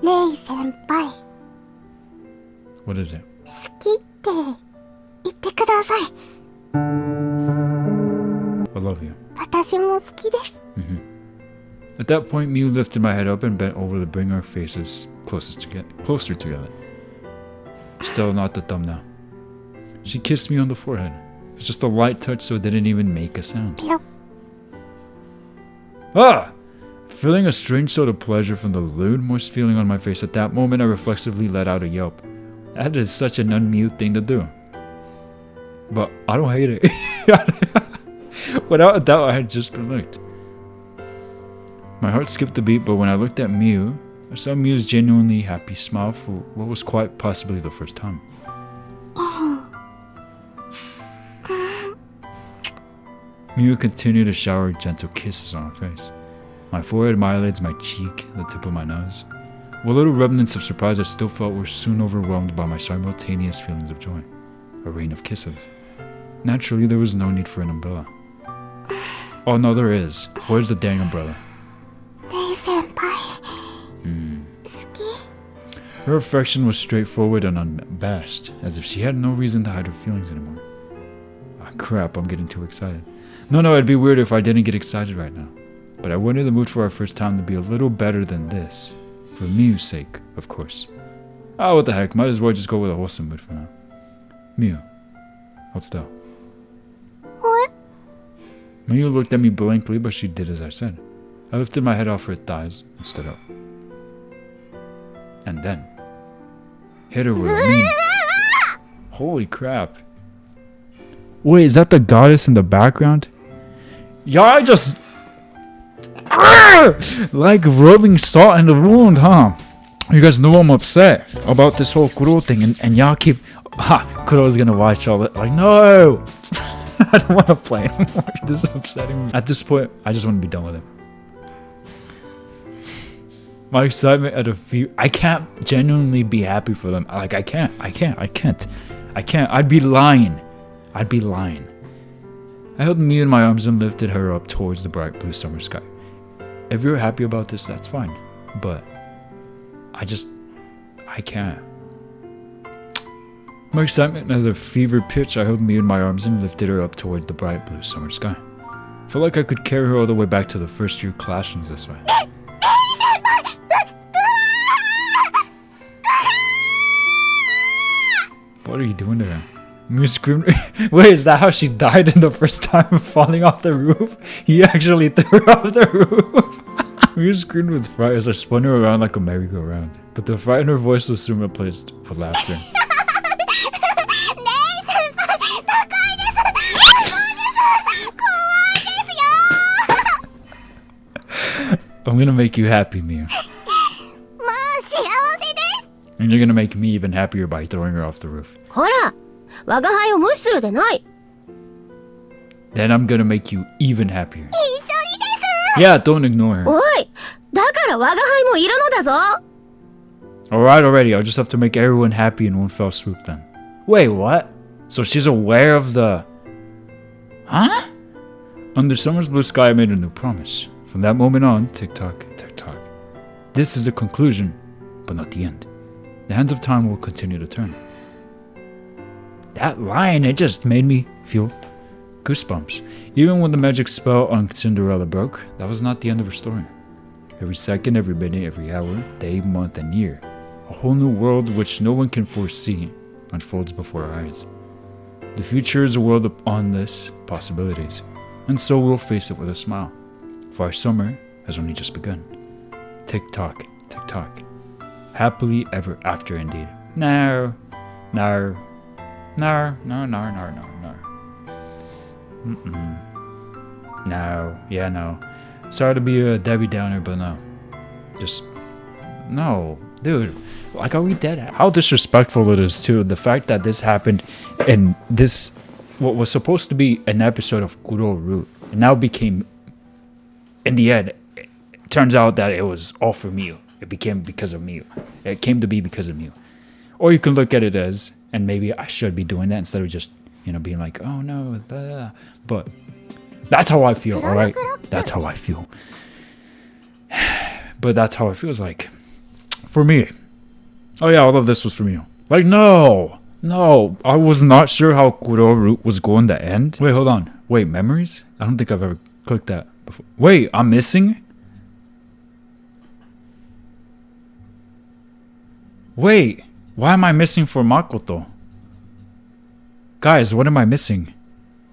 S2: レイ先輩、
S1: What is it?
S2: 好きって言ってください。
S1: I love you.
S2: 私も好きです。
S1: At that point, Miu lifted my head up and bent over to bring our faces closer together. Still not the thumbnail. She kissed me on the forehead. It was just a light touch, so it didn't even make a sound.
S2: ピロッ。
S1: Ah! Feeling a strange sort of pleasure from the lewd, moist feeling on my face at that moment, I reflexively let out a yelp. That is such an unmute thing to do. But I don't hate it. Without a doubt, I had just been licked. My heart skipped a beat, but when I looked at Miu, I saw Miu's genuinely happy smile for what was quite possibly the first time. Miu continued to shower gentle kisses on her face. My forehead, my eyelids, my cheek, the tip of my nose. What little remnants of surprise I still felt were soon overwhelmed by my simultaneous feelings of joy. A rain of kisses. Naturally, there was no need for an umbrella. Oh no, there is. Where's the dang umbrella?
S2: レイ先輩、好き？
S1: Her affection was straightforward and unabashed, as if she had no reason to hide her feelings anymore. Ah, crap, I'm getting too excited. No, it'd be weird if I didn't get excited right now. But I wanted the mood for our first time to be a little better than this. For Miyu's sake, of course. Ah, what the heck, might as well just go with a wholesome mood for now. Miyu, hold still.
S2: What?
S1: Miyu looked at me blankly, but she did as I said. I lifted my head off her thighs and stood up. And then hit her with a mean... Holy crap. Wait, is that the goddess in the background? Y'all just... like rubbing salt in the wound, huh? You guys know I'm upset about this whole Kuro thing, and y'all keep... Kuro's gonna watch all that. Like, no! I don't want to play anymore. This is upsetting me. At this point, I just want to be done with it. My excitement at a few... I can't genuinely be happy for them. Like, I can't. I'd be lying. I held Miyu in my arms and lifted her up towards the bright blue summer sky. If you're happy about this, that's fine. But I can't. My excitement at a fever pitch, I held Miyu in my arms and lifted her up towards the bright blue summer sky. I felt like I could carry her all the way back to the first year classrooms this way. What are you doing to her? Miyu screamed. Wait, is that how she died in the first time of falling off the roof? He actually threw her off the roof. Miyu screamed with fright as I spun her around like a merry-go-round. But the fright in her voice was soon replaced with laughter. I'm gonna make you happy, Miyu. And you're gonna make me even happier by throwing her off the roof. Then I'm gonna make you even happier. Yeah, don't ignore her. Alright, already. I'll just have to make everyone happy in one fell swoop then. Wait, what? So she's aware of the... Huh? Under summer's blue sky, I made a new promise. From that moment on, tick-tock, tick-tock. This is the conclusion, but not the end. The hands of time will continue to turn. That line, it just made me feel goosebumps. Even when the magic spell on Cinderella broke, that was not the end of her story. Every second, every minute, every hour, day, month, and year, a whole new world which no one can foresee unfolds before our eyes. The future is a world of endless possibilities, and so we'll face it with a smile. For our summer has only just begun. Tick-tock, tick-tock. Happily ever after indeed. No. No. No. Yeah, no. Sorry to be a Debbie Downer, but no. Just... No. Dude. Like, are we dead? How disrespectful it is, too. The fact that this happened in this... What was supposed to be an episode of Kuro Root. It now became... In the end, it turns out that it was all for Miyu. It became because of Miyu. It came to be because of Miyu. Or you can look at it as, and maybe I should be doing that instead of just, being like, oh no, blah. But that's how I feel, alright? That's how I feel. But that's how it feels like. For me. Oh yeah, all of this was for Miyu. Like, no, I was not sure how Kuro Root was going to end. Wait, hold on. Wait, memories? I don't think I've ever clicked that before. Wait, I'm missing? Wait, why am I missing for Makoto? Guys, what am I missing?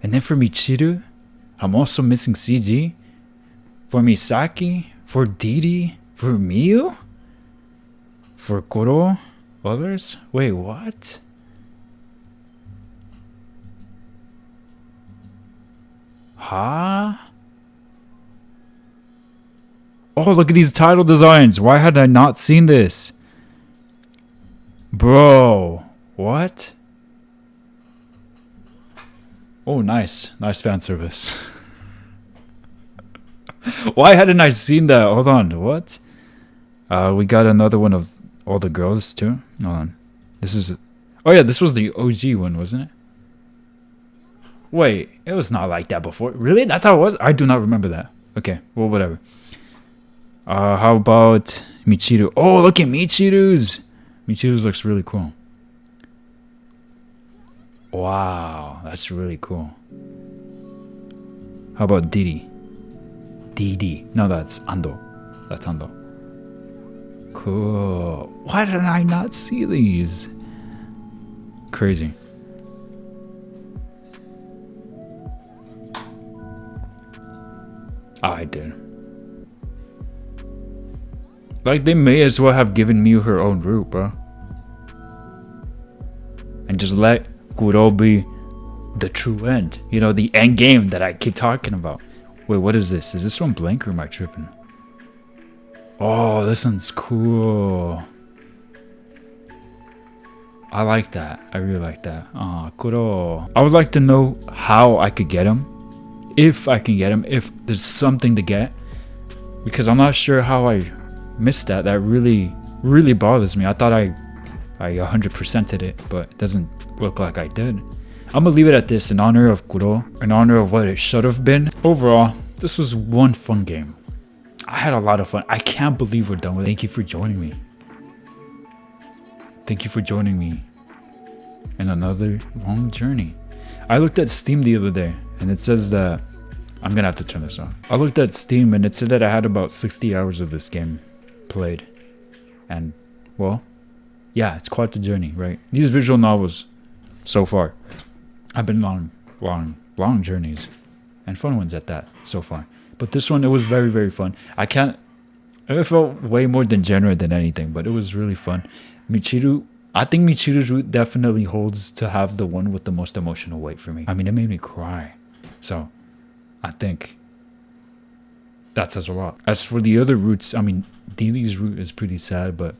S1: And then for Michiru, I'm also missing CG. For Misaki, for Didi, for Miyu? For Kuro, others? Wait, what? Huh? Oh, look at these title designs. Why had I not seen this? Bro, what? Oh, nice. Nice fan service. Why hadn't I seen that? Hold on, what? We got another one of all the girls, too. Hold on. This is... Oh, yeah, this was the OG one, wasn't it? Wait, it was not like that before. Really? That's how it was? I do not remember that. Okay, well, whatever. How about Michiru? Oh, look at Michiru's. Michiru's looks really cool. Wow, that's really cool. How about Didi? Didi. No, that's Ando. That's Ando. Cool. Why did I not see these? Crazy. Oh, I did. Like, they may as well have given Miu her own route, bro. And just let Kuro be the true end. You know, the end game that I keep talking about. Wait, what is this? Is this from Blank or am I tripping? Oh, this one's cool. I like that. I really like that. Oh, Kuro. I would like to know how I could get him. If I can get him. If there's something to get. Because I'm not sure how I missed that. That really, really bothers me. I thought I 100%ed it, but it doesn't look like I did. I'm gonna leave it at this in honor of Kuro, in honor of what it should have been. Overall, this was one fun game. I had a lot of fun. I can't believe we're done with it. Thank you for joining me. Thank you for joining me in another long journey. I looked at Steam the other day and it says that I'm gonna have to turn this off. I looked at Steam and it said that I had about 60 hours of this game played. And, well, yeah, it's quite the journey, right? These visual novels, so far, have been long journeys. And fun ones at that, so far. But this one, it was very, very fun. It felt way more degenerate than anything, but it was really fun. Michiru, I think Michiru's route definitely holds to have the one with the most emotional weight for me. I mean, it made me cry. So, I think that says a lot. As for the other routes, I mean, Dili's route is pretty sad, but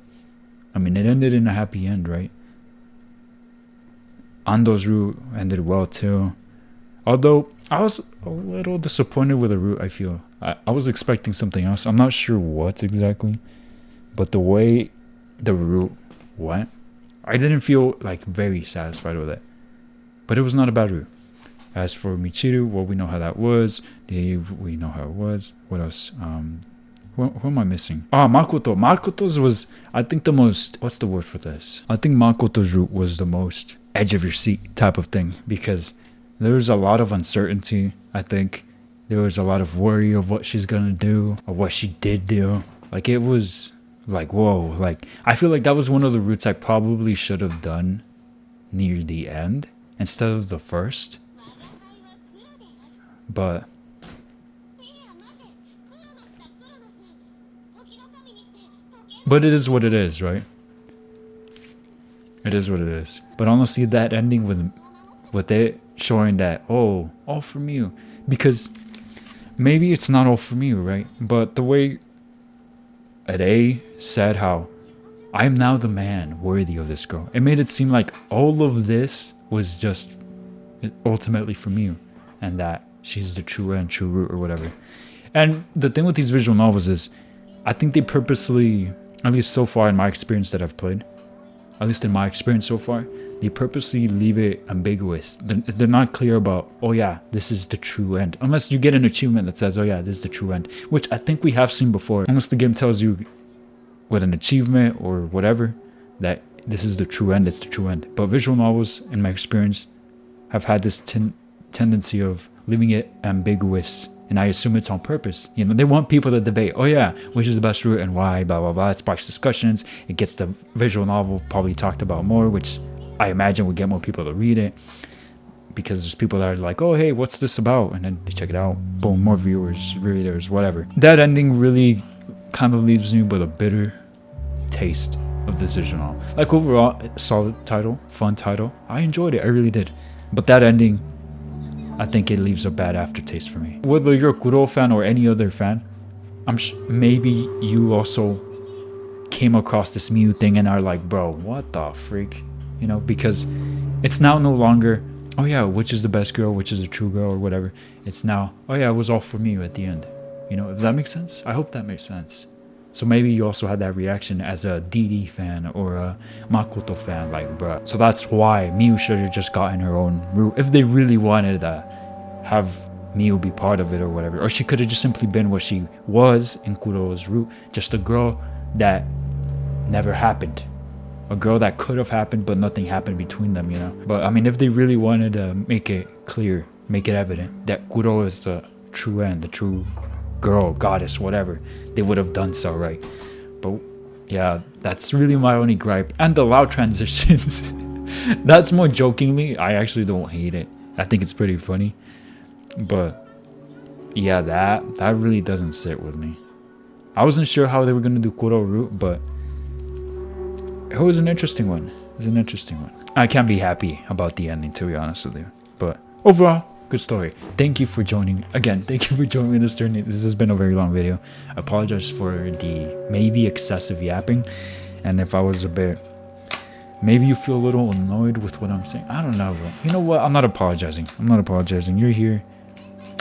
S1: I mean, it ended in a happy end, right? Ando's route ended well too. Although, I was a little disappointed with the route, I feel. I was expecting something else. I'm not sure what exactly. But the way the route went, I didn't feel like very satisfied with it. But it was not a bad route. As for Michiru, well, we know how that was. Dave, we know how it was. What else? Who am I missing? Makoto. Makoto's was, I think, the most... What's the word for this? I think Makoto's route was the most edge of your seat type of thing. Because there was a lot of uncertainty, I think. There was a lot of worry of what she's gonna do. Or what she did do. Like, it was... Like, whoa. Like, I feel like that was one of the routes I probably should have done near the end. Instead of the first. But... But it is what it is, right? It is what it is. But honestly, that ending with it showing that, oh, all from you. Because maybe it's not all from you, right? But the way A said how, I am now the man worthy of this girl. It made it seem like all of this was just ultimately from you. And that she's the true end, true root or whatever. And the thing with these visual novels is, I think they purposely... At least so far in my experience that I've played. At least in my experience so far. They purposely leave it ambiguous. They're not clear about, oh yeah, this is the true end. Unless you get an achievement that says, oh yeah, this is the true end. Which I think we have seen before. Unless the game tells you with an achievement or whatever, that this is the true end, it's the true end. But visual novels, in my experience, have had this tendency of leaving it ambiguous. And I assume it's on purpose. You know, they want people to debate, oh yeah, which is the best route and why, blah, blah, blah. It sparks discussions. It gets the visual novel probably talked about more, which I imagine would get more people to read it. Because there's people that are like, oh, hey, what's this about? And then they check it out. Boom, more viewers, readers, whatever. That ending really kind of leaves me with a bitter taste of this visual novel. Like overall, solid title, fun title. I enjoyed it, I really did. But that ending... I think it leaves a bad aftertaste for me. Whether you're a Kuro fan or any other fan, maybe you also came across this Miu thing and are like, bro, what the freak? You know, because it's now no longer, oh yeah, which is the best girl, which is the true girl or whatever. It's now, oh yeah, it was all for me at the end. You know, if that makes sense? I hope that makes sense. So maybe you also had that reaction as a DD fan or a Makoto fan, like, bruh. So that's why Miu should have just gotten her own route. If they really wanted to have Miu be part of it or whatever. Or she could have just simply been what she was in Kuro's route. Just a girl that never happened. a girl that could have happened, but nothing happened between them, you know. But I mean, if they really wanted to make it clear, make it evident that Kuro is the true end, the true girl, goddess, whatever, they would have done so, right? But yeah, that's really my only gripe. And the loud transitions. That's more jokingly. I actually don't hate it. I think it's pretty funny. But yeah, that really doesn't sit with me. I wasn't sure how they were gonna do Kuro route, but it was an interesting one. It was an interesting one. I can't be happy about the ending, to be honest with you. But overall, good story. Thank you for joining me. Again, thank you for joining me in this journey. This has been a very long video. I apologize for the maybe excessive yapping. And if I was a bit... Maybe you feel a little annoyed with what I'm saying. I don't know, but you know what? I'm not apologizing. I'm not apologizing. You're here.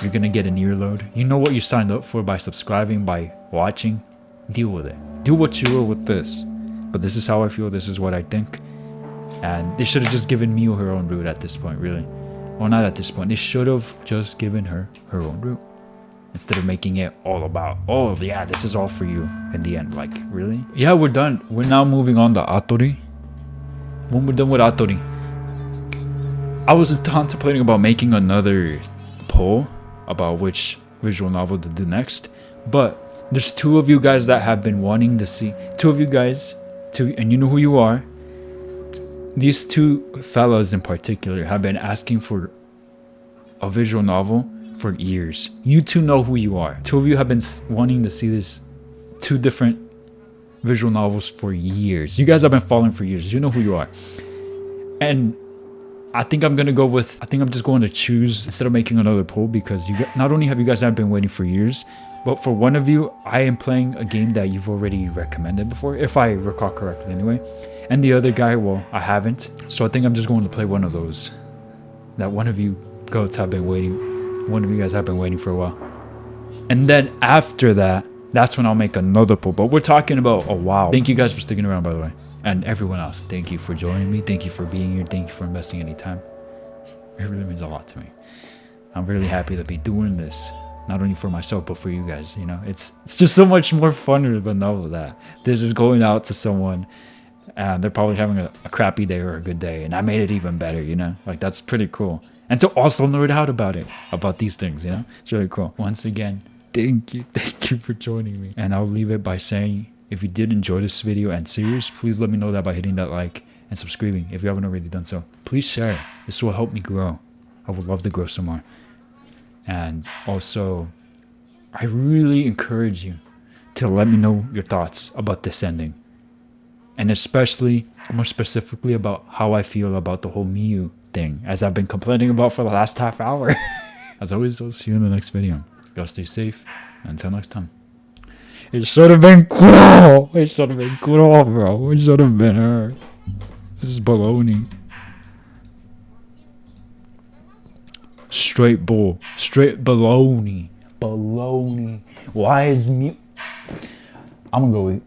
S1: You're gonna get an earload. You know what you signed up for by subscribing, by watching. Deal with it. Do what you will with this. But this is how I feel. This is what I think. And they should have just given Miu her own route at this point, really. Well, not at this point. They should have just given her her own route. Instead of making it all about, oh yeah, this is all for you in the end. Like, really? Yeah, we're done. We're now moving on to Atori. When we're done with Atori, I was contemplating about making another poll about which visual novel to do next. But there's two of you guys that have been wanting to see. Two of you guys, and you know who you are. These two fellas in particular have been asking for a visual novel for years. You two know who you are. Two of you have been wanting to see this two different visual novels for years. You guys have been following for years. You know who you are. And I think I'm gonna go with, I think I'm just going to choose instead of making another poll, because you not only have you guys have been waiting for years, but for one of you, I am playing a game that you've already recommended before, if I recall correctly anyway. And the other guy, well, I haven't. So I think I'm just going to play one of those that one of you goats have been waiting, one of you guys have been waiting for a while. And then after that, that's when I'll make another poll. But we're talking about a while. Thank you guys for sticking around, by the way. And everyone else, thank you for joining me. Thank you for being here. Thank you for investing any time. It really means a lot to me. I'm really happy to be doing this. Not only for myself, but for you guys, you know. It's just so much more funner than all of that. This is going out to someone and they're probably having a crappy day or a good day. And I made it even better, you know. Like, that's pretty cool. And to also nerd out about it, about these things, you know. It's really cool. Once again, thank you for joining me. And I'll leave it by saying, if you did enjoy this video and series, please let me know that by hitting that like and subscribing if you haven't already done so. Please share. This will help me grow. I would love to grow some more. And also, I really encourage you to let me know your thoughts about this ending. And especially, more specifically, about how I feel about the whole Miu thing, as I've been complaining about for the last half hour. As always, I'll see you in the next video. Y'all stay safe. Until next time. It should have been Kuro. It should have been Kuro, bro. It should have been her. This is baloney. Straight bull. Straight baloney. Baloney. Why is me... I'm gonna go eat.